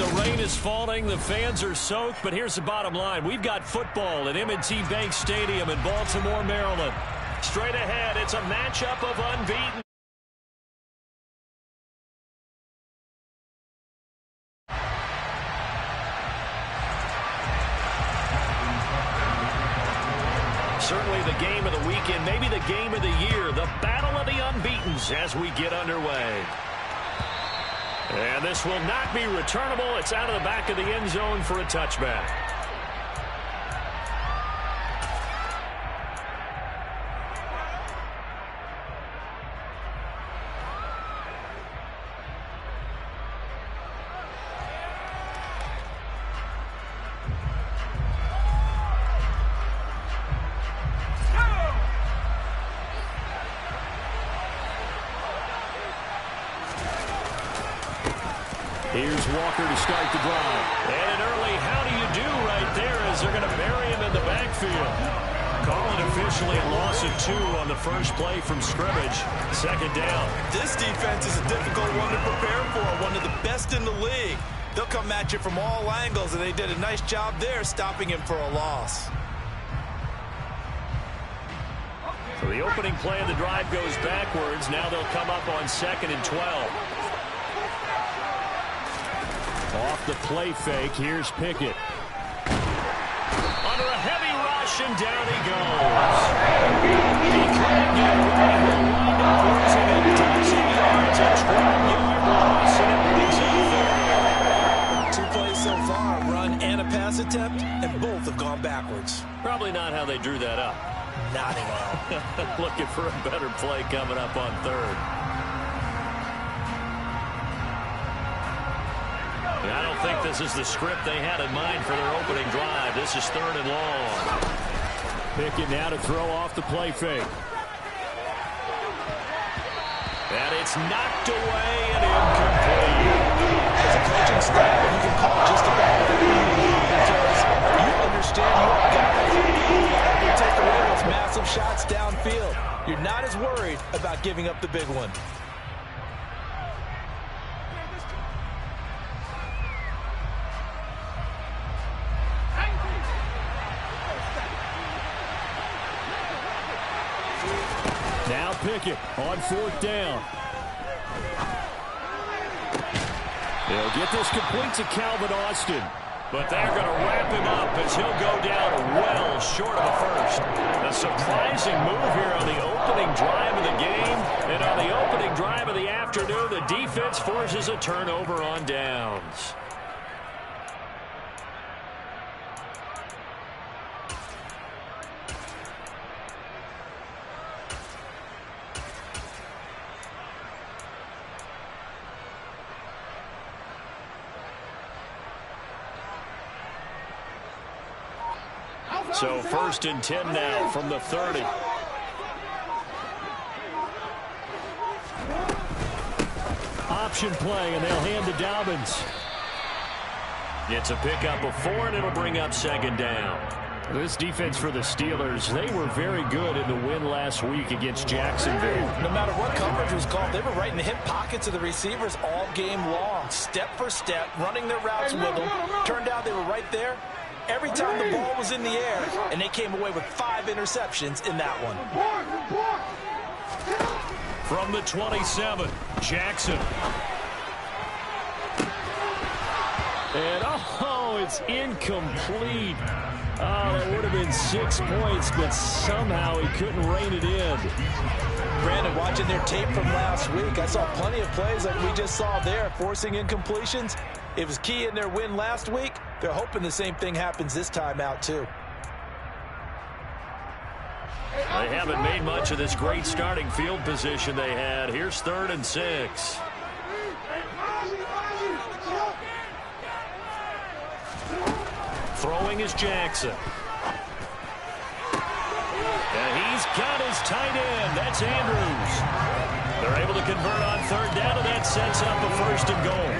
the rain is falling, the fans are soaked, but here's the bottom line. We've got football at M&T Bank Stadium in Baltimore, Maryland. Straight ahead, it's a matchup of unbeaten. Certainly the game of the weekend, maybe the game of the year, the battle of the unbeatens as we get underway. And this will not be returnable. It's out of the back of the end zone for a touchback. Here's Walker to start the drive. And an early how do you do right there as they're going to bury him in the backfield. Call it officially a loss of 2 on the first play from scrimmage. Second down. This defense is a difficult one to prepare for, one of the best in the league. They'll come at you from all angles, and they did a nice job there stopping him for a loss. So the opening play of the drive goes backwards. Now they'll come up on 2nd and 12. Off the play fake, here's Pickett. Under a heavy rush, and down he goes. He couldn't get away. He'll wind up losing a dozen yards, a 12-yard loss, and it brings up 2 plays so far, a run and a pass attempt, and both have gone backwards. Probably not how they drew that up. Not at all. Looking for a better play coming up on 3rd. I don't think this is the script they had in mind for their opening drive. This is 3rd and long. Pickett now to throw off the play fake. And it's knocked away and incomplete. As a coaching staff, you can call just about everything because you understand your guys. You take away those massive shots downfield. You're not as worried about giving up the big one. Now Pickett on 4th down. They'll get this complete to Calvin Austin. But they're going to wrap him up as he'll go down well short of a first. A surprising move here on the opening drive of the game. And on the opening drive of the afternoon, the defense forces a turnover on downs. So 1st and 10 now from the 30. Option play, and they'll hand to Dobbins. It's a pickup of 4, and it'll bring up 2nd down. This defense for the Steelers, they were very good in the win last week against Jacksonville. No matter what coverage was called, they were right in the hip pockets of the receivers all game long. Step for step, running their routes with them. Turned out they were right there every time the ball was in the air, and they came away with 5 interceptions in that one. From the 27, Jackson. And, oh, it's incomplete. Oh, that would have been 6 points, but somehow he couldn't rein it in. Brandon, watching their tape from last week, I saw plenty of plays like we just saw there, forcing incompletions. It was key in their win last week. They're hoping the same thing happens this time out, too. They haven't made much of this great starting field position they had. Here's 3rd and 6. Throwing is Jackson. And he's got his tight end. That's Andrews. They're able to convert on 3rd down, and that sets up a 1st and goal.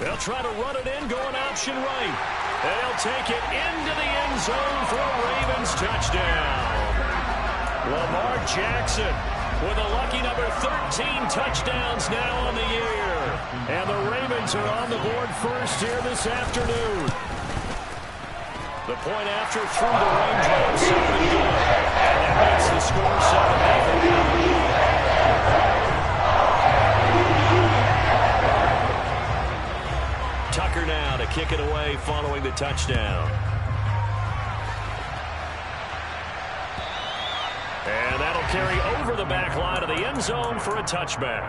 They'll try to run it in, going option right. And they'll take it into the end zone for a Ravens touchdown. Lamar Jackson with a lucky number 13 touchdowns now on the year. And the Ravens are on the board first here this afternoon. The point after through the raindrops, 7 good. And that makes the score 7-0. Tucker now to kick it away following the touchdown. And that'll carry over the back line of the end zone for a touchback.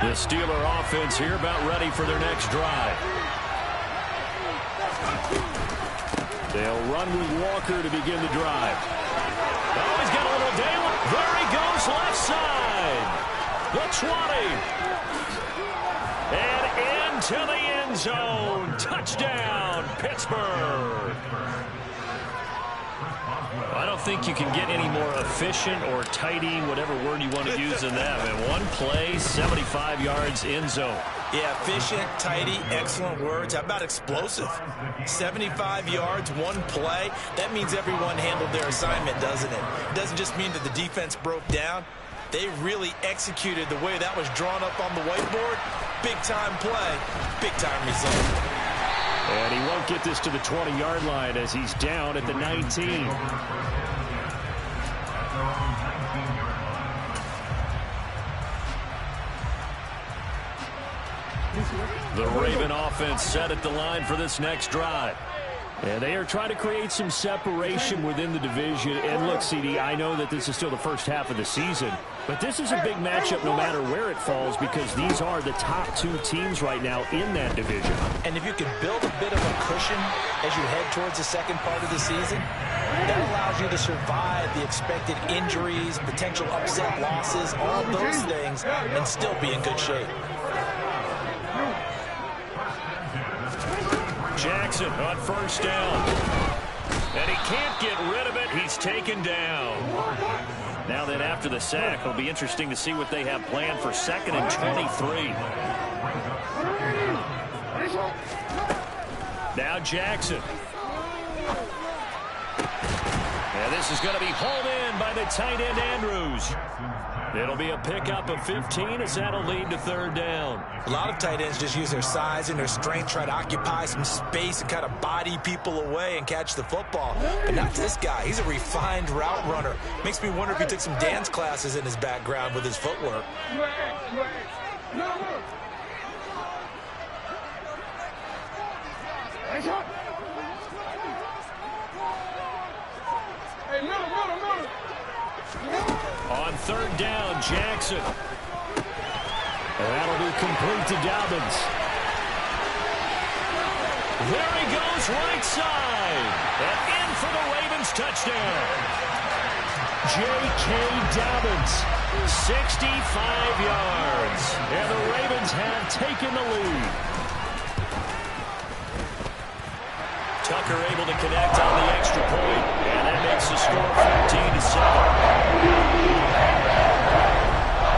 The Steeler offense here about ready for their next drive. They'll run with Walker to begin the drive. Oh, he's got a little daylight. There he goes, left side. The 20. And into the end zone. Touchdown, Pittsburgh. I don't think you can get any more efficient or tidy, whatever word you want to use in that. I mean, one play, 75 yards, end zone. Yeah, efficient, tidy, excellent words. How about explosive? 75 yards, one play. That means everyone handled their assignment, doesn't it? It doesn't just mean that the defense broke down. They really executed the way that was drawn up on the whiteboard. Big-time play, big-time result. And he won't get this to the 20-yard line as he's down at the 19. The Raven offense set at the line for this next drive. And they are trying to create some separation within the division. And look, CD, I know that this is still the first half of the season, but this is a big matchup no matter where it falls because these are the top two teams right now in that division. And if you can build a bit of a cushion as you head towards the second part of the season, that allows you to survive the expected injuries, potential upset losses, all those things, and still be in good shape. Jackson on first down. And he can't get rid of it. He's taken down. Now then, after the sack, it'll be interesting to see what they have planned for 2nd and 23. Now Jackson. And this is going to be hauled in by the tight end Andrews. It'll be a pickup of 15 as that'll lead to 3rd down. A lot of tight ends just use their size and their strength, try to occupy some space and kind of body people away and catch the football. But not this guy. He's a refined route runner. Makes me wonder if he took some dance classes in his background with his footwork. On 3rd down, Jackson. And that'll be complete to Dobbins. There he goes, right side. And in for the Ravens touchdown. J.K. Dobbins, 65 yards. And the Ravens have taken the lead. Tucker able to connect on the extra point. And that makes the score 14-7.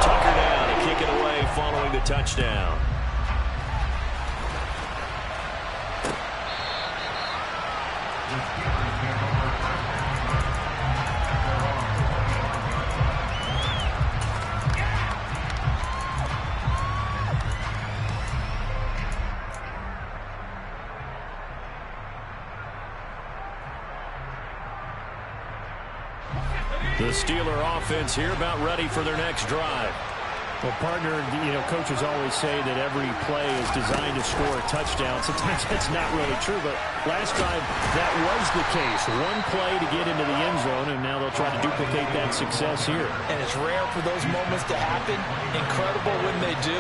Tucker now to kick it away following the touchdown. The Steeler offense here about ready for their next drive. Well, partner, coaches always say that every play is designed to score a touchdown. Sometimes that's not really true, but last drive, that was the case. One play to get into the end zone, and now they'll try to duplicate that success here. And it's rare for those moments to happen. Incredible when they do.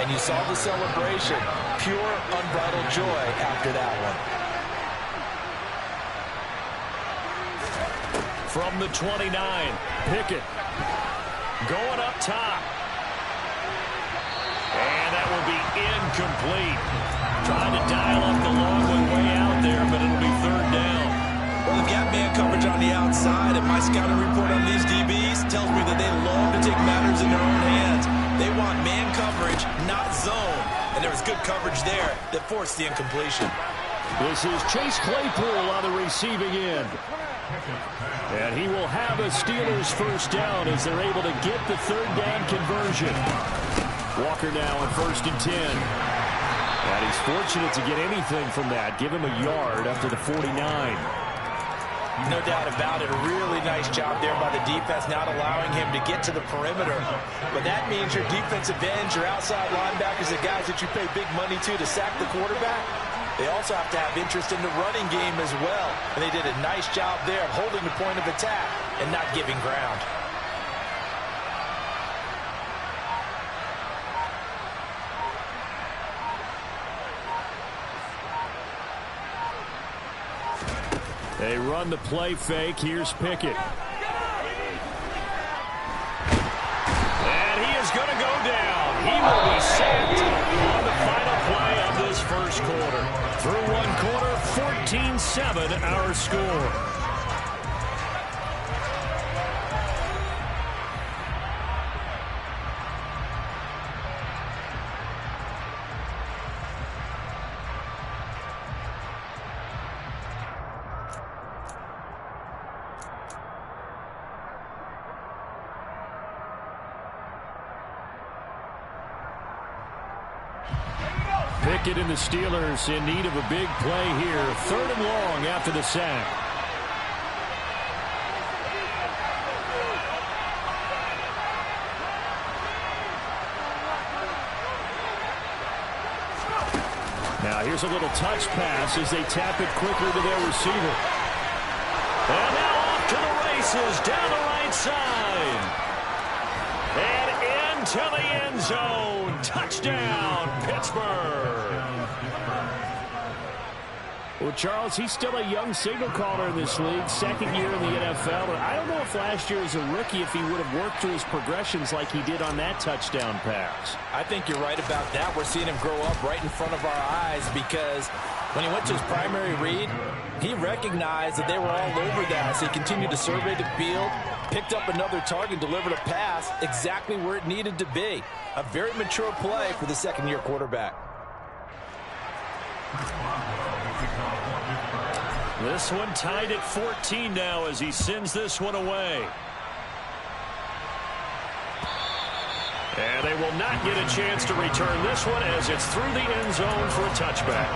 And you saw the celebration. Pure, unbridled joy after that one. From the 29, Pickett going up top. And that will be incomplete. Trying to dial up the long one way out there, but it'll be 3rd down. Well, they've got man coverage on the outside, and my scouting report on these DBs tells me that they love to take matters in their own hands. They want man coverage, not zone. And there was good coverage there that forced the incompletion. This is Chase Claypool on the receiving end. And he will have a Steelers first down as they're able to get the third down conversion. Walker now on 1st and 10. And he's fortunate to get anything from that. Give him a yard up to the 49. No doubt about it. A really nice job there by the defense, not allowing him to get to the perimeter. But that means your defensive ends, your outside linebackers, the guys that you pay big money to sack the quarterback, they also have to have interest in the running game as well. And they did a nice job there of holding the point of attack and not giving ground. They run the play fake. Here's Pickett. And he is going to go down. He will be sacked on the final play of this first quarter. Through one quarter, 14-7 our score. Pickett and the Steelers in need of a big play here. 3rd and long after the sack. Now here's a little touch pass as they tap it quickly to their receiver. And now off to the races down the right side. And into the end zone. Touchdown, Pittsburgh. Well, Charles, he's still a young signal caller in this league, 2nd year in the NFL. And I don't know if last year as a rookie if he would have worked through his progressions like he did on that touchdown pass. I think you're right about that. We're seeing him grow up right in front of our eyes because when he went to his primary read, he recognized that they were all over that. So he continued to survey the field, picked up another target, delivered a pass exactly where it needed to be. A very mature play for the 2nd-year quarterback. This one tied at 14 now as he sends this one away. And they will not get a chance to return this one as it's through the end zone for a touchback.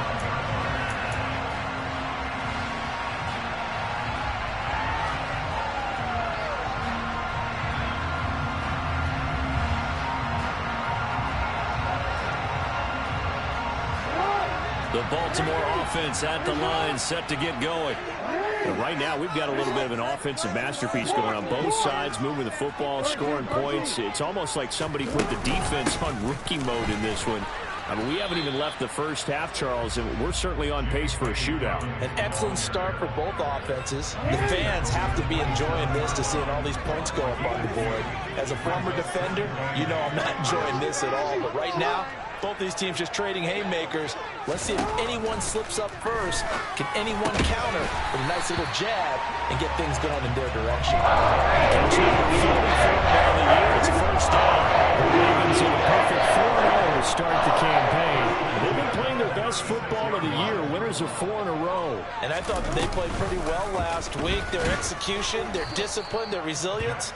The Baltimore offense at the line, set to get going. But right now, we've got a little bit of an offensive masterpiece going on both sides, moving the football, scoring points. It's almost like somebody put the defense on rookie mode in this one. I mean, we haven't even left the first half, Charles, and we're certainly on pace for a shootout. An excellent start for both offenses. The fans have to be enjoying this to seeing all these points go up on the board. As a former defender, you know I'm not enjoying this at all. But right now, both these teams just trading haymakers. Let's see if anyone slips up first. Can anyone counter with a nice little jab and get things going in their direction? Catch number 44 down the year. It's first down. The Ravens in a perfect 4-0 to start the campaign. They've been playing their best football of the year. Winners of 4 in a row. And I thought that they played pretty well last week. Their execution, their discipline, their resilience,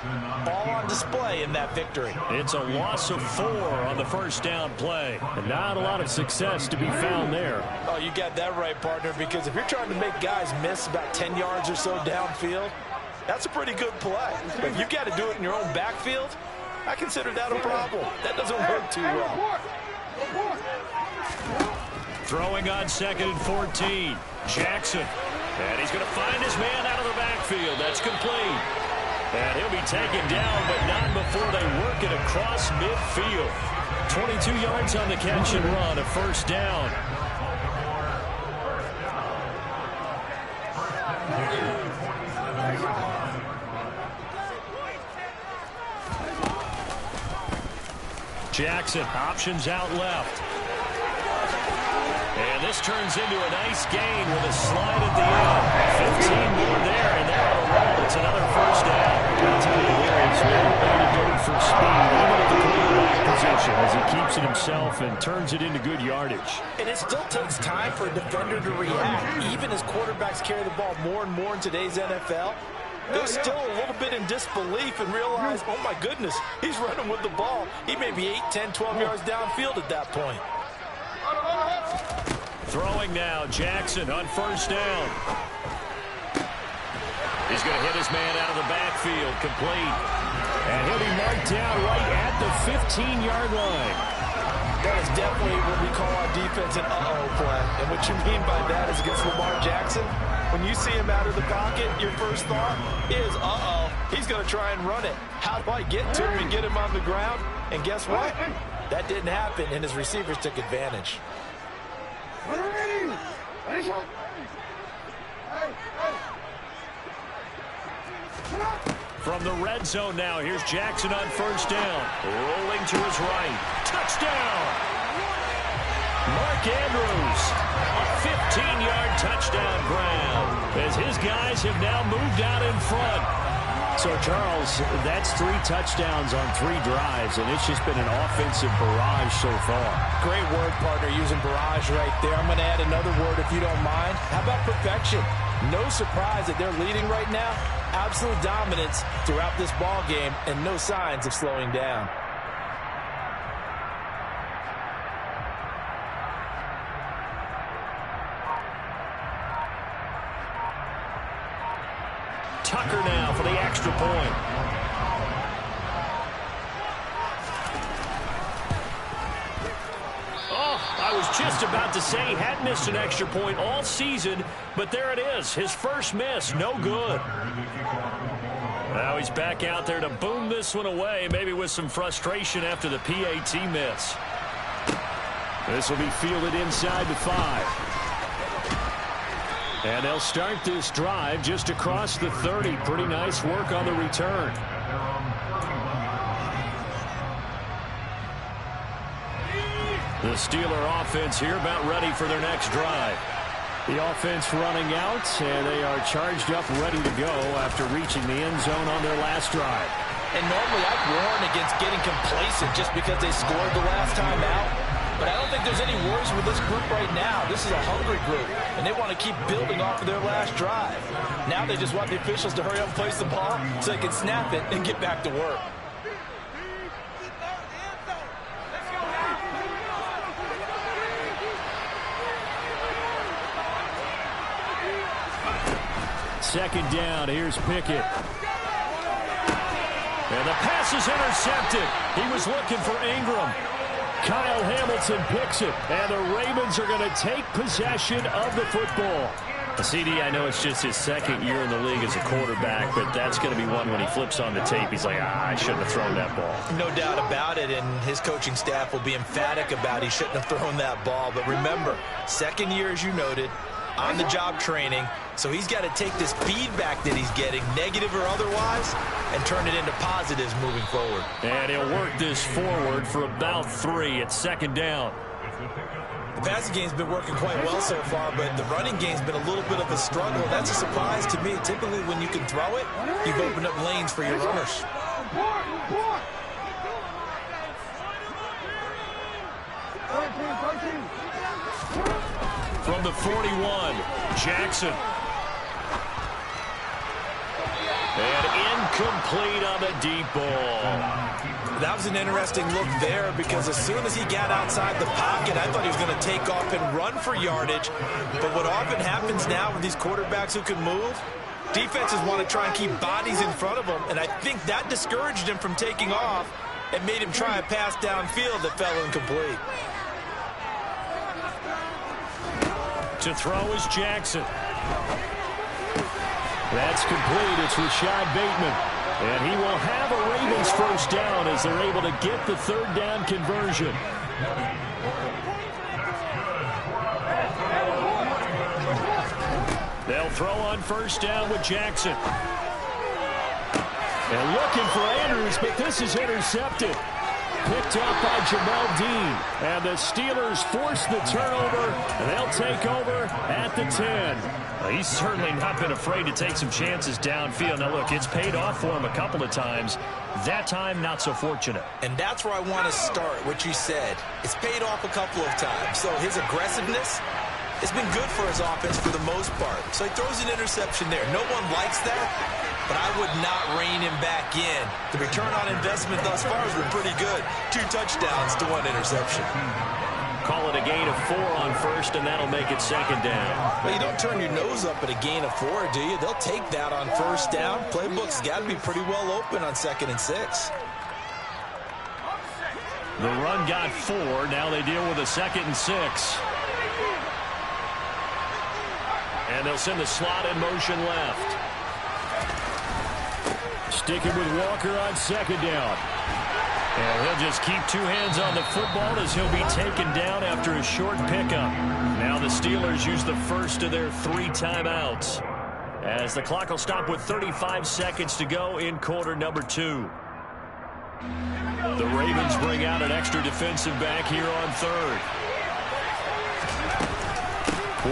all on display in that victory. It's a loss of 4 on the first down play. And not a lot of success to be found there. Oh, you got that right, partner, because if you're trying to make guys miss about 10 yards or so downfield, that's a pretty good play. But if you got to do it in your own backfield, I consider that a problem. That doesn't work too well. Throwing on 2nd and 14. Jackson. And he's going to find his man out of the backfield. That's complete. And he'll be taken down, but not before they work it across midfield. 22 yards on the catch and run, a first down. Jackson options out left. And And this turns into a nice gain with a slide at the end. 15 more there, and they're on a roll. It's another first down. I'll tell you, there is no way to go for speed, even at the quarterback position, as he keeps it himself and turns it into good yardage. And it still takes time for a defender to react. Even as quarterbacks carry the ball more and more in today's NFL, they're still a little bit in disbelief and realize, oh my goodness, he's running with the ball. He may be 8, 10, 12 yards downfield at that point. Throwing now, Jackson on first down. He's going to hit his man out of the backfield, complete. And he'll be marked down right at the 15-yard line. That is definitely what we call our defense an uh-oh play. And what you mean by that is against Lamar Jackson, when you see him out of the pocket, your first thought is, uh-oh, he's going to try and run it. How do I get to him and get him on the ground? And guess what? That didn't happen, and his receivers took advantage. From the red zone now, here's Jackson on first down. Rolling to his right. Touchdown! Mark Andrews, a 15-yard touchdown grab, as his guys have now moved out in front. So, Charles, that's 3 touchdowns on 3 drives, and it's just been an offensive barrage so far. Great word, partner, using barrage right there. I'm going to add another word if you don't mind. How about perfection? No surprise that they're leading right now. Absolute dominance throughout this ball game and no signs of slowing down. Tucker now for the extra point. I was just about to say he hadn't missed an extra point all season, but there it is. His first miss, no good. Now he's back out there to boom this one away, maybe with some frustration after the PAT miss. This will be fielded inside the 5. And they'll start this drive just across the 30. Pretty nice work on the return. The Steeler offense here about ready for their next drive. The offense running out, and they are charged up, ready to go after reaching the end zone on their last drive. And normally I'd warn against getting complacent just because they scored the last time out. But I don't think there's any worries with this group right now. This is a hungry group, and they want to keep building off of their last drive. Now they just want the officials to hurry up and place the ball so they can snap it and get back to work. Second down, here's Pickett. And the pass is intercepted. He was looking for Ingram. Kyle Hamilton picks it, and the Ravens are going to take possession of the football. CD, I know it's just his second year in the league as a quarterback, but that's going to be one when he flips on the tape. He's like, I shouldn't have thrown that ball. No doubt about it, and his coaching staff will be emphatic about he shouldn't have thrown that ball. But remember, second year, as you noted, on-the-job training, so he's got to take this feedback that he's getting, negative or otherwise, and turn it into positives moving forward. And he'll work this forward for about 3 at second down. The passing game's been working quite well so far, but the running game's been a little bit of a struggle. That's a surprise to me. Typically, when you can throw it, you've opened up lanes for your runners. From the 41, Jackson. And incomplete on the deep ball. That was an interesting look there because as soon as he got outside the pocket, I thought he was going to take off and run for yardage. But what often happens now with these quarterbacks who can move, defenses want to try and keep bodies in front of them. And I think that discouraged him from taking off and made him try a pass downfield that fell incomplete. To throw is Jackson. That's complete. It's Rashad Bateman. And he will have a Ravens first down as they're able to get the third down conversion. They'll throw on first down with Jackson. And looking for Andrews, but this is intercepted. picked up by Jamel Dean. And the Steelers force the turnover, and they'll take over at the 10. He's certainly not been afraid to take some chances downfield. Now, look, it's paid off for him a couple of times. That time, not so fortunate. And that's where I want to start, what you said. It's paid off a couple of times. So his aggressiveness has been good for his offense for the most part. So he throws an interception there. No one likes that, but I would not rein him back in. The return on investment thus far has been pretty good. 2 touchdowns to 1 interception. Call it a gain of 4 on first, and that'll make it second down. Well, you don't turn your nose up at a gain of 4, do you? They'll take that on first down. Playbook's got to be pretty well open on 2nd and 6. The run got 4. Now they deal with a 2nd and 6. And they'll send the slot in motion left. Sticking with Walker on 2nd down. And he'll just keep 2 hands on the football as he'll be taken down after a short pickup. Now the Steelers use the first of their 3 timeouts, as the clock will stop with 35 seconds to go in quarter number 2. The Ravens bring out an extra defensive back here on 3rd.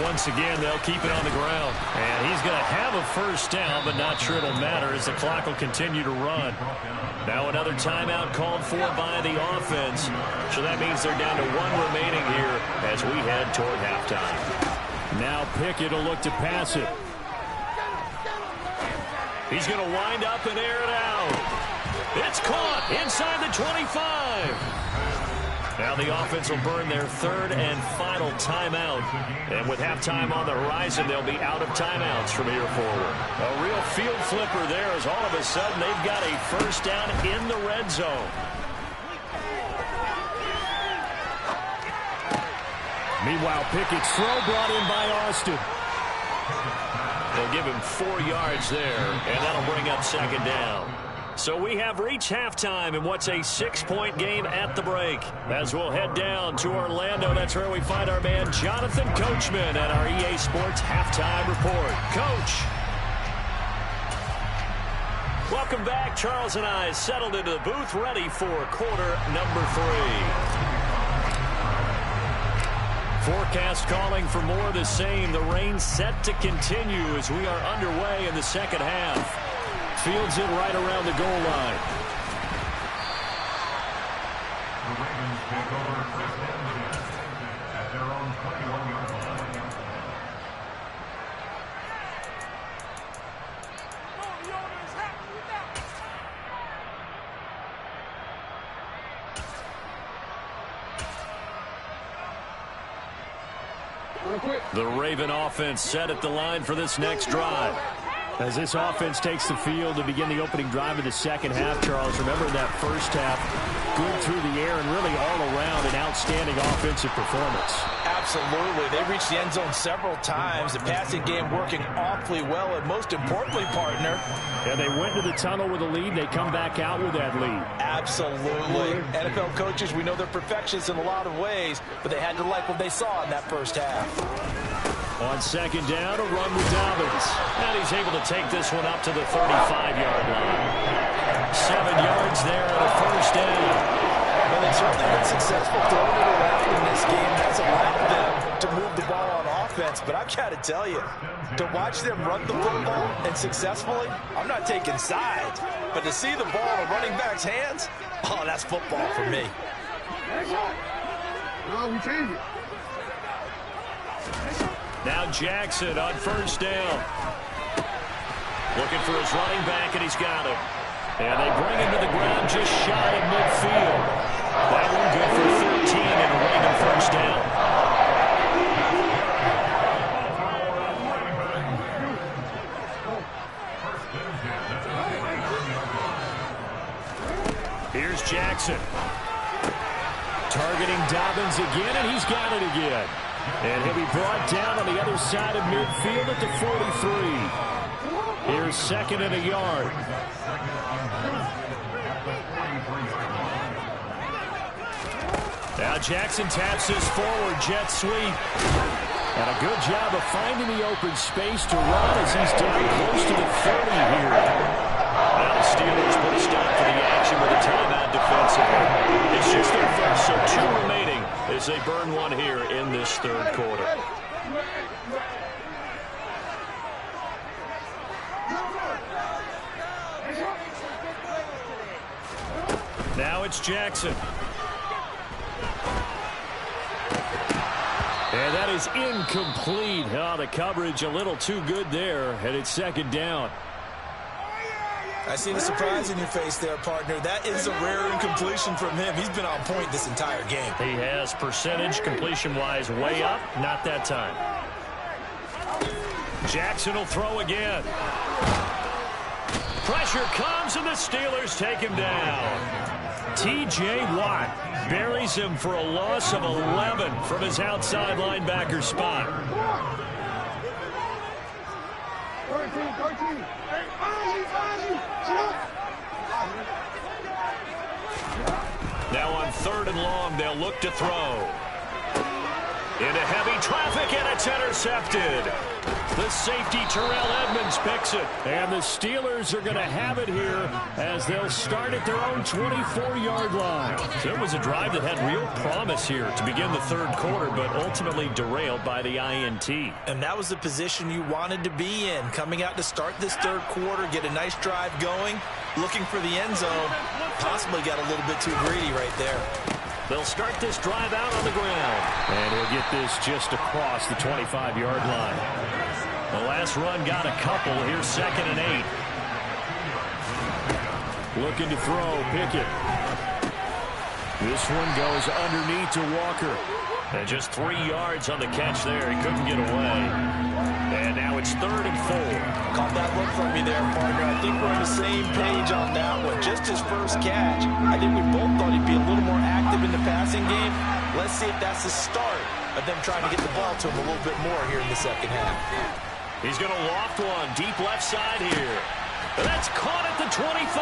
Once again, they'll keep it on the ground. And he's going to have a first down, but not sure it'll matter as the clock will continue to run. Now another timeout called for by the offense. So that means they're down to 1 remaining here as we head toward halftime. Now Pickett will look to pass it. He's going to wind up and air it out. It's caught inside the 25. Now the offense will burn their 3rd and final timeout. And with halftime on the horizon, they'll be out of timeouts from here forward. A real field flipper there as all of a sudden they've got a first down in the red zone. Meanwhile, Pickett's throw brought in by Austin. They'll give him 4 yards there, and that'll bring up 2nd down. So we have reached halftime in what's a 6-point game at the break. As we'll head down to Orlando, that's where we find our man Jonathan Coachman at our EA Sports Halftime Report. Coach. Welcome back. Charles and I settled into the booth ready for quarter number 3. Forecast calling for more of the same. The rain set to continue as we are underway in the second half. Fields it right around the goal line. The Ravens take over first and 10 at their own 21-yard line. The Raven offense set at the line for this next drive. As this offense takes the field to begin the opening drive of the second half, Charles, remember in that first half, good through the air and really all around an outstanding offensive performance. Absolutely. They reached the end zone several times. The passing game working awfully well, and most importantly, partner. Yeah, they went to the tunnel with a lead. They come back out with that lead. Absolutely. NFL coaches, we know they're perfectionists in a lot of ways, but they had to like what they saw in that first half. On 2nd down, a run with Dobbins. And he's able to take this one up to the 35-yard line. 7 yards there and a first down. Well, they've certainly been successful throwing it around in this game. That's allowed them to move the ball on offense. But I've got to tell you, to watch them run the football and successfully, I'm not taking sides. But to see the ball in a running back's hands, oh, that's football for me. No, we change it. Now Jackson on first down. Looking for his running back, and he's got him. And they bring him to the ground just shy of midfield. That one good for 13 and a Raven first down. Here's Jackson. Targeting Dobbins again, and he's got it again. And he'll be brought down on the other side of midfield at the 43. Here's 2nd and a yard. Now Jackson taps his forward jet sweep. And a good job of finding the open space to run as he's down close to the 30 here. Now the Steelers put a stop to the action with a timeout defensively. It Now it's Jackson. And that is incomplete. Oh, the coverage a little too good there, and it's second down. I see the surprise in your face there, partner. That is a rare incompletion from him. He's been on point this entire game. He has percentage completion-wise way up. Not that time. Jackson will throw again. Pressure comes, and the Steelers take him down. T.J. Watt buries him for a loss of 11 from his outside linebacker spot. Now on 3rd and long, they'll look to throw. Into heavy traffic, and it's intercepted. The safety, Terrell Edmonds, picks it. And the Steelers are going to have it here as they'll start at their own 24-yard line. So it was a drive that had real promise here to begin the third quarter, but ultimately derailed by the INT. And that was the position you wanted to be in. Coming out to start this third quarter, get a nice drive going, looking for the end zone. Possibly got a little bit too greedy right there. They'll start this drive out on the ground. And he'll get this just across the 25-yard line. The last run got a couple. Here's 2nd and 8. Looking to throw. Pickett. This one goes underneath to Walker. And just 3 yards on the catch there. He couldn't get away. And now it's 3rd and 4. Caught that look from me there, partner. I think we're on the same page on that one. Just his first catch. I think we both thought he'd be a little more active in the passing game. Let's see if that's the start of them trying to get the ball to him a little bit more here in the second half. He's going to loft one deep left side here. And that's caught at the 25.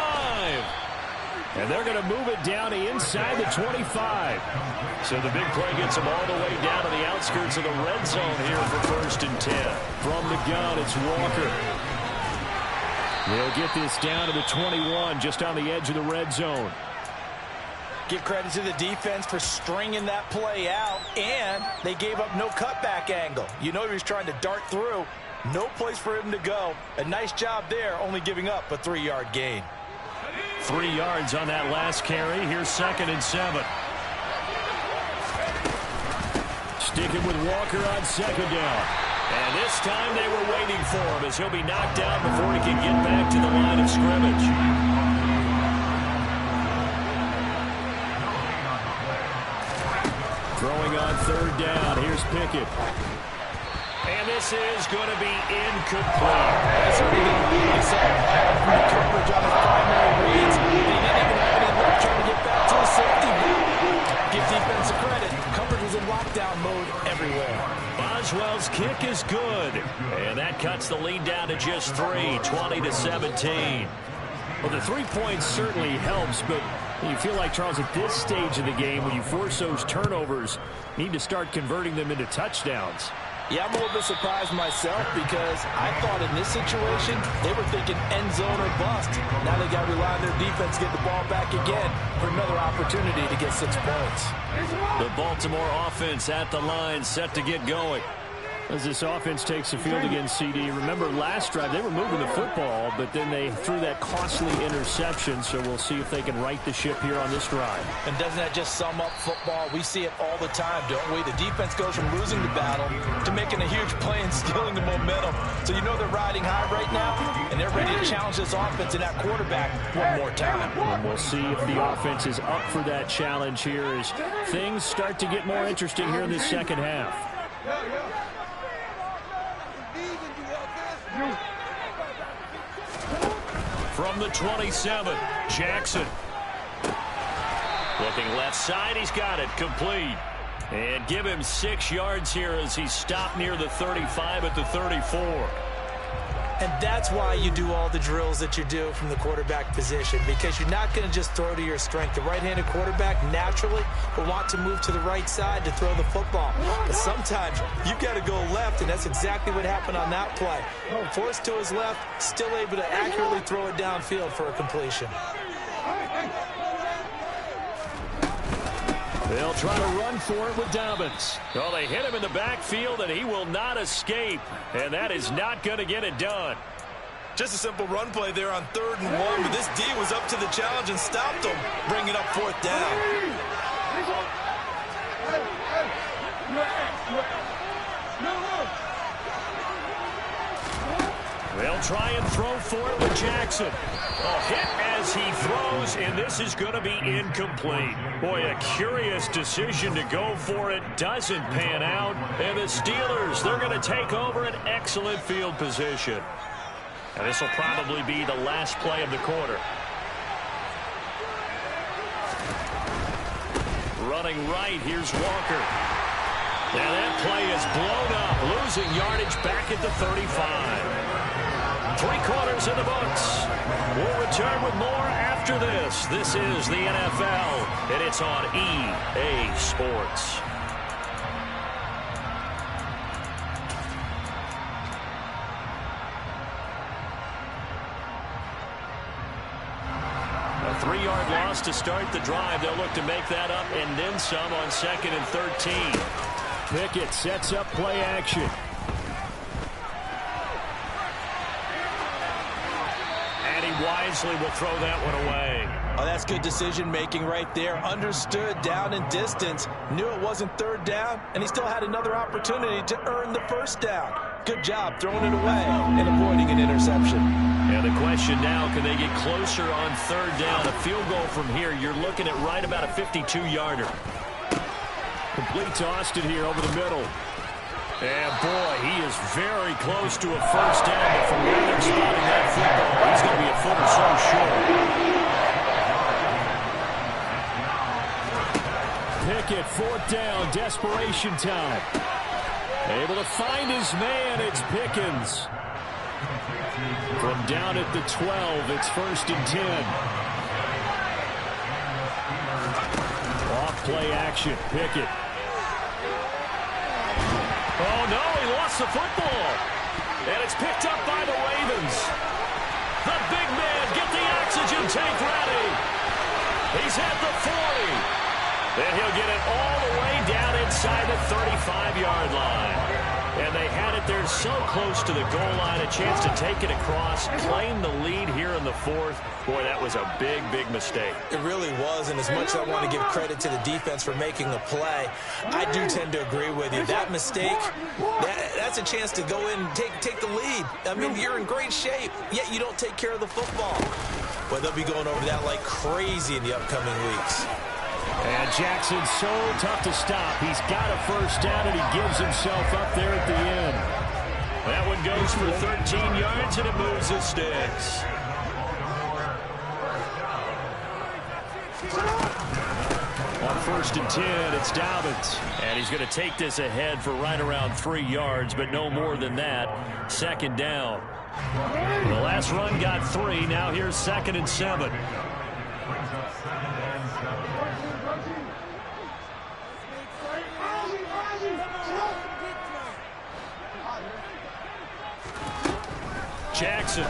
And they're going to move it down inside the 25. So the big play gets them all the way down to the outskirts of the red zone here for 1st and 10. From the gun, it's Walker. They'll get this down to the 21, just on the edge of the red zone. Give credit to the defense for stringing that play out, and they gave up no cutback angle. You know he was trying to dart through. No place for him to go. A nice job there, only giving up a 3-yard gain. 3 yards on that last carry. Here's 2nd and 7. Sticking with Walker on 2nd down. And this time they were waiting for him as he'll be knocked down before he can get back to the line of scrimmage. Throwing on 3rd down. Here's Pickett. And this is going to be incomplete. That's what he did. He saw the coverage on his primary reads. He didn't even have any luck trying to get back to his safety. Give defense a credit. Coverage was in lockdown mode everywhere. Boswell's kick is good. And that cuts the lead down to just 3, 20-17. Well, the 3 points certainly helps, but you feel like, Charles, at this stage of the game, when you force those turnovers, you need to start converting them into touchdowns. Yeah, I'm a little bit surprised myself because I thought in this situation they were thinking end zone or bust. Now they got to rely on their defense to get the ball back again for another opportunity to get 6 points. The Baltimore offense at the line, set to get going. As this offense takes the field against CD, remember last drive they were moving the football, but then they threw that costly interception, so we'll see if they can right the ship here on this drive. And doesn't that just sum up football? We see it all the time, don't we? The defense goes from losing the battle to making a huge play and stealing the momentum. So you know they're riding high right now, and they're ready to challenge this offense and that quarterback one more time. And we'll see if the offense is up for that challenge here as things start to get more interesting here in this second half. From the 27, Jackson. Looking left side, he's got it, complete. And give him 6 yards here as he stopped near the 35 at the 34. And that's why you do all the drills that you do from the quarterback position, because you're not going to just throw to your strength. The right-handed quarterback naturally will want to move to the right side to throw the football. But sometimes you've got to go left, and that's exactly what happened on that play. Forced to his left, still able to accurately throw it downfield for a completion. They'll try to run for it with Dobbins. Oh, they hit him in the backfield, and he will not escape. And that is not going to get it done. Just a simple run play there on 3rd and 1, but this D was up to the challenge and stopped them, bringing up 4th down. They'll try and throw for it with Jackson. A hit as he throws, and this is going to be incomplete. Boy, a curious decision to go for it. Doesn't pan out. And the Steelers, they're going to take over an excellent field position. And this will probably be the last play of the quarter. Running right, here's Walker. Now that play is blown up, losing yardage back at the 35. 3 quarters in the books. We'll return with more after this. This is the NFL, and it's on EA Sports. A 3-yard loss to start the drive. They'll look to make that up and then some on 2nd and 13. Pickett sets up play action. Wisely will throw that one away. Oh, that's good decision-making right there. Understood down and distance. Knew it wasn't 3rd down, and he still had another opportunity to earn the 1st down. Good job throwing it away and avoiding an interception. And the question now, can they get closer on 3rd down? A field goal from here, you're looking at right about a 52-yarder. Complete to Austin here over the middle. And boy, he is very close to a 1st down, but from where they're spotting that football, he's going to be a foot or so short. Pickett, 4th down, desperation time. Able to find his man, it's Pickens. From down at the 12, it's 1st and 10. Off play action, Pickett. Oh, no, he lost the football. And it's picked up by the Ravens. The big man, get the oxygen tank ready. He's at the 40. And he'll get it all the way down inside the 35-yard line. And they had it there so close to the goal line, a chance to take it across, claim the lead here in the 4th. Boy, that was a big, big mistake. It really was, and as much as I want to give credit to the defense for making the play, I do tend to agree with you. That mistake, that's a chance to go in and take the lead. I mean, you're in great shape, yet you don't take care of the football. Well, they'll be going over that like crazy in the upcoming weeks. And Jackson's so tough to stop. He's got a 1st down, and he gives himself up there at the end. That one goes for 13 yards, and it moves the sticks. On 1st and 10, it's Dobbins. And he's going to take this ahead for right around 3 yards, but no more than that. 2nd down. The last run got 3. Now here's 2nd and 7. Jackson.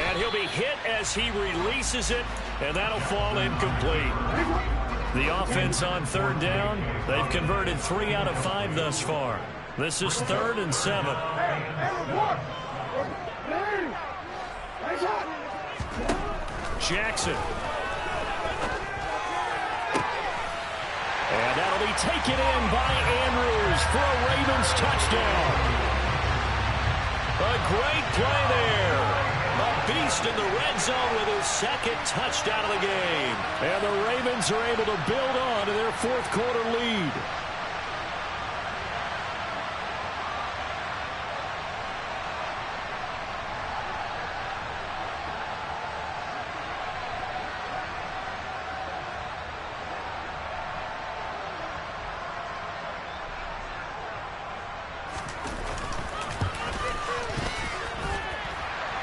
And he'll be hit as he releases it, and that'll fall incomplete. The offense on 3rd down, they've converted 3 out of 5 thus far. This is 3rd and 7. Jackson. And that'll be taken in by Andrews for a Ravens touchdown. A great play there. A beast in the red zone with his 2nd touchdown of the game. And the Ravens are able to build on to their 4th quarter lead.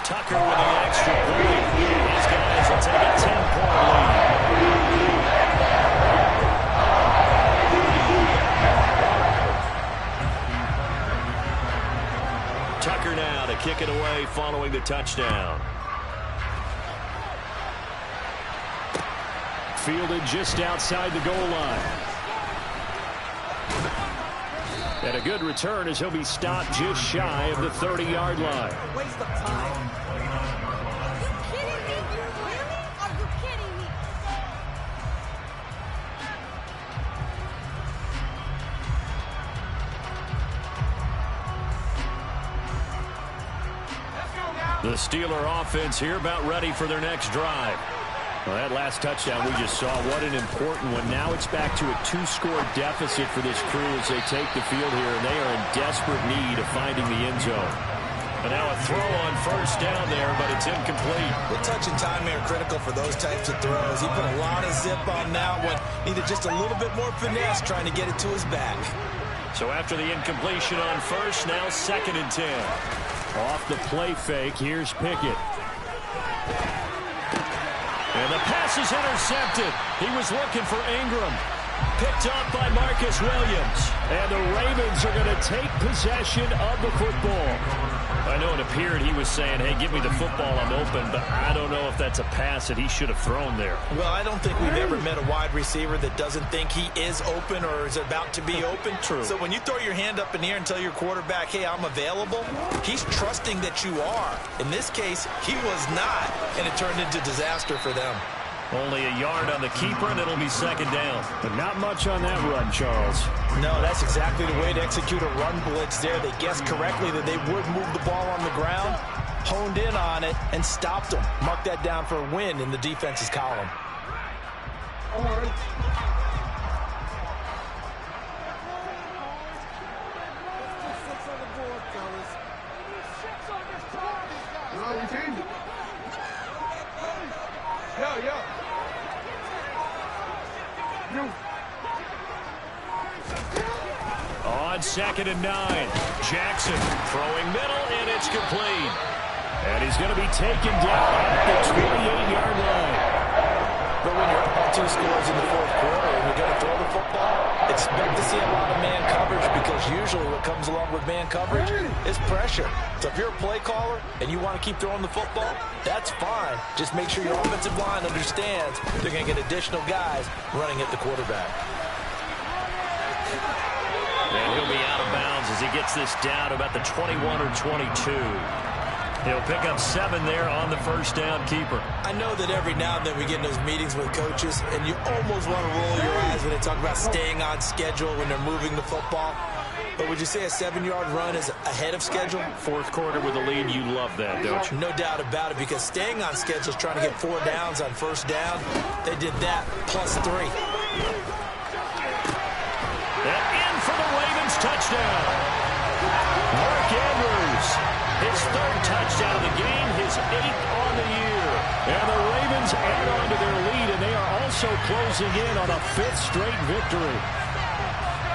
Tucker with the extra point. These guys will take a 10-point lead. Tucker now to kick it away following the touchdown. Fielded just outside the goal line. And a good return as he'll be stopped just shy of the 30-yard line. Waste of time. The Steeler offense here about ready for their next drive. Well, that last touchdown we just saw, what an important one. Now it's back to a 2-score deficit for this crew as they take the field here, and they are in desperate need of finding the end zone. And now a throw on first down there, but it's incomplete. The touch and time are critical for those types of throws. He put a lot of zip on that one. Needed just a little bit more finesse trying to get it to his back. So after the incompletion on first, now 2nd and 10. Off the play fake, here's Pickett. And the pass is intercepted. He was looking for Ingram. Picked up by Marcus Williams. And the Ravens are going to take possession of the football. I know it appeared he was saying, hey, give me the football, I'm open, but I don't know if that's a pass that he should have thrown there. Well, I don't think we've ever met a wide receiver that doesn't think he is open or is about to be open. True. So when you throw your hand up in the air and tell your quarterback, hey, I'm available, he's trusting that you are. In this case, he was not, and it turned into disaster for them. Only a yard on the keeper, and it'll be 2nd down. But not much on that run, Charles. No, that's exactly the way to execute a run blitz there. They guessed correctly that they would move the ball on the ground, honed in on it, and stopped them. Mark that down for a win in the defense's column. On 2nd and 9, Jackson throwing middle, and it's complete. And he's going to be taken down at the 28-yard line. But when you're up by 2 scores in the 4th quarter and you're going to throw the football, expect to see a lot of man coverage, because usually what comes along with man coverage is pressure. So if you're a play caller and you want to keep throwing the football, that's fine. Just make sure your offensive line understands they're going to get additional guys running at the quarterback. And he'll be out of bounds as he gets this down about the 21 or 22. He'll pick up 7 there on the first down keeper. I know that every now and then we get in those meetings with coaches, and you almost want to roll your eyes when they talk about staying on schedule when they're moving the football. But would you say a 7-yard run is ahead of schedule? 4th quarter with a lead, you love that, don't you? No doubt about it, because staying on schedule is trying to get 4 downs on first down. They did that plus 3. And in for the Ravens touchdown. Mark Andrews, his 3rd touchdown of the game, his 8th on the year. And the Ravens add on to their lead, and they are also closing in on a 5th straight victory.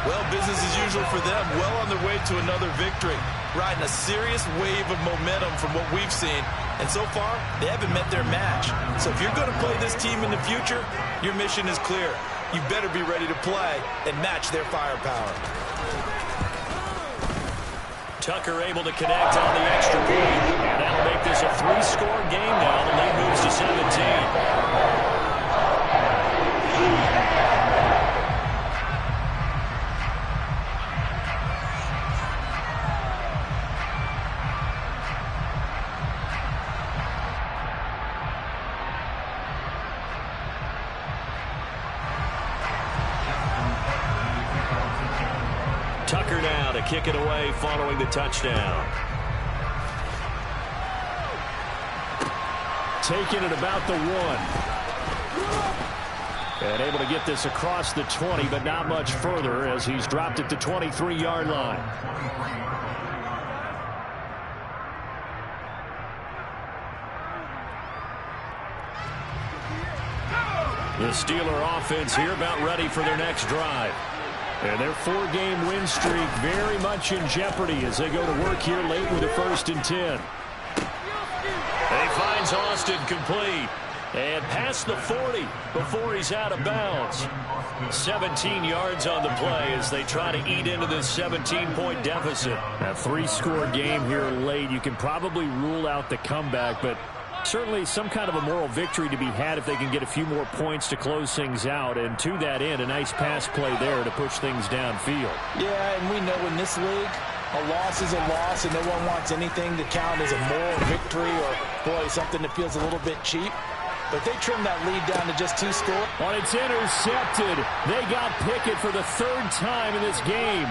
Well, business as usual for them, well on their way to another victory. Riding a serious wave of momentum from what we've seen. And so far, they haven't met their match. So if you're going to play this team in the future, your mission is clear. You better be ready to play and match their firepower. Tucker able to connect on the extra point. And that'll make this a 3-score game now. The lead moves to 17. Tucker now to kick it away following the touchdown. Taking it about the 1. And able to get this across the 20, but not much further as he's dropped it to 23-yard line. The Steeler offense here about ready for their next drive. And their 4-game win streak very much in jeopardy as they go to work here late with a 1st and 10. He finds Austin complete. And past the 40 before he's out of bounds. 17 yards on the play as they try to eat into this 17-point deficit. A 3-score game here late. You can probably rule out the comeback, but certainly some kind of a moral victory to be had if they can get a few more points to close things out. And to that end, a nice pass play there to push things downfield. Yeah, and we know in this league, a loss is a loss, and no one wants anything to count as a moral victory or, boy, something that feels a little bit cheap. But they trimmed that lead down to just 2 scores. Well, it's intercepted. They got Pickett for the 3rd time in this game.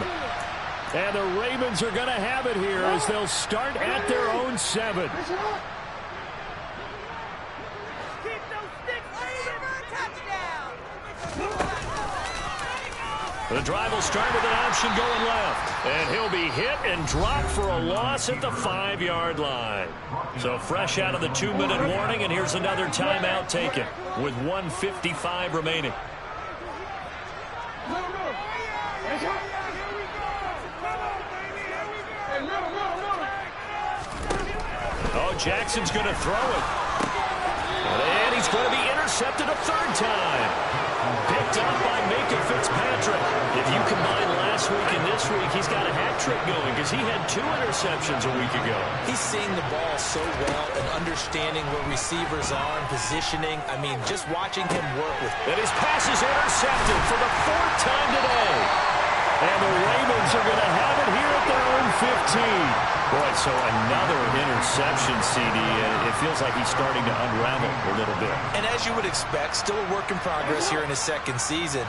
And the Ravens are going to have it here as they'll start at their own 7. The drive will start with an option going left. And he'll be hit and dropped for a loss at the 5-yard line. So fresh out of the 2-minute warning, and here's another timeout taken with 1:55 remaining. Oh, Jackson's going to throw it. And he's going to be intercepted a 3rd time. Picked up by Minka Fitzpatrick. If you combine last week and this week, he's got a hat trick going because he had 2 interceptions a week ago. He's seeing the ball so well and understanding where receivers are and positioning. I mean, just watching him work with. And his pass is intercepted for the 4th time today. And the Ravens are going to have it here at their own 15. Boy, so another interception, CD, and it feels like he's starting to unravel a little bit. And as you would expect, still a work in progress here in his 2nd season.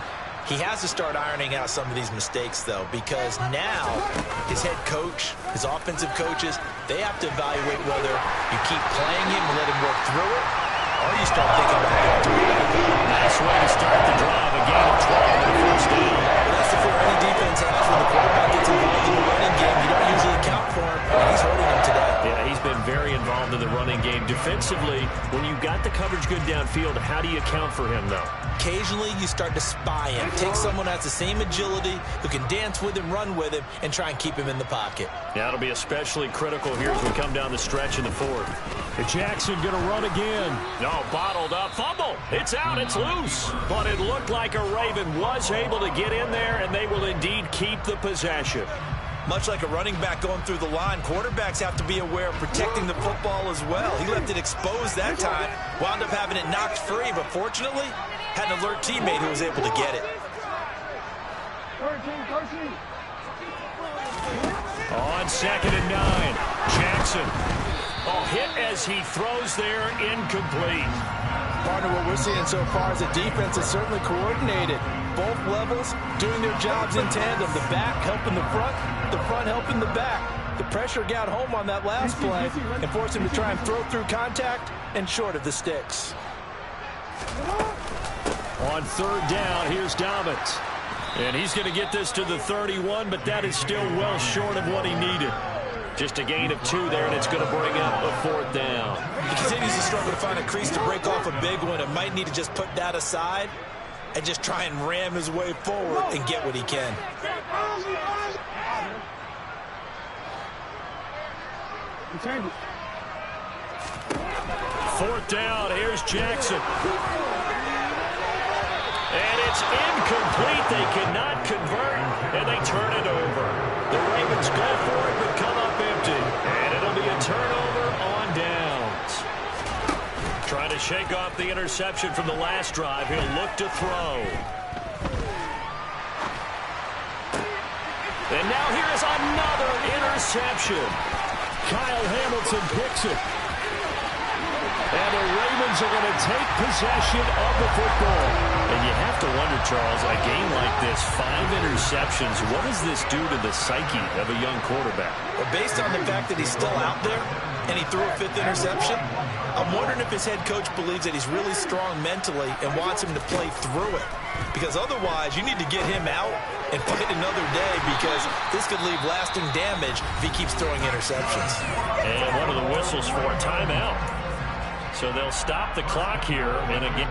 He has to start ironing out some of these mistakes, though, because now his head coach, his offensive coaches, they have to evaluate whether you keep playing him and let him work through it, or you start thinking about going to it. Nice way to start the drive. A gain of 12 on the 1st down. Well, that's the fear any defense has when the quarterback gets involved in the running game. You don't usually account for him, and he's hurting him today. Yeah, he's been very involved in the running game. Defensively, when you got the coverage good downfield, how do you account for him, though? Occasionally, you start to spy him. Take someone who has the same agility, who can dance with him, run with him, and try and keep him in the pocket. Yeah, it'll be especially critical here as we come down the stretch in the 4th. Jackson going to run again. No, bottled up. Fumble. It's out. It's loose. But it looked like a Raven was able to get in there, and they will indeed keep the possession. Much like a running back going through the line, quarterbacks have to be aware of protecting the football as well. He left it exposed that time, wound up having it knocked free, but fortunately, had an alert teammate who was able to get it. On 2nd and 9, Jackson. Oh, hit as he throws there, incomplete. Partner, what we're seeing so far is the defense is certainly coordinated. Both levels doing their jobs in tandem. The back helping the front helping the back. The pressure got home on that last play and forced him to try and throw through contact and short of the sticks. On 3rd down, here's Dobbins. And he's going to get this to the 31, but that is still well short of what he needed. Just a gain of 2 there, and it's going to bring up a 4th down. He continues to struggle to find a crease to break off a big one. It might need to just put that aside and just try and ram his way forward and get what he can. Fourth down, here's Jackson. And it's incomplete. They cannot convert, and they turn it over. The Ravens go for it, but come up empty. And it'll be a turnover on downs. Trying to shake off the interception from the last drive. He'll look to throw. And now here is another interception. Kyle Hamilton picks it. And the Ravens are going to take possession of the football. And you have to wonder, Charles, a game like this, 5 interceptions, what does this do to the psyche of a young quarterback? Well, based on the fact that he's still out there and he threw a 5th interception, I'm wondering if his head coach believes that he's really strong mentally and wants him to play through it. Because otherwise, you need to get him out and fight another day, because this could leave lasting damage if he keeps throwing interceptions. And one of the whistles for a timeout. So they'll stop the clock here, and again.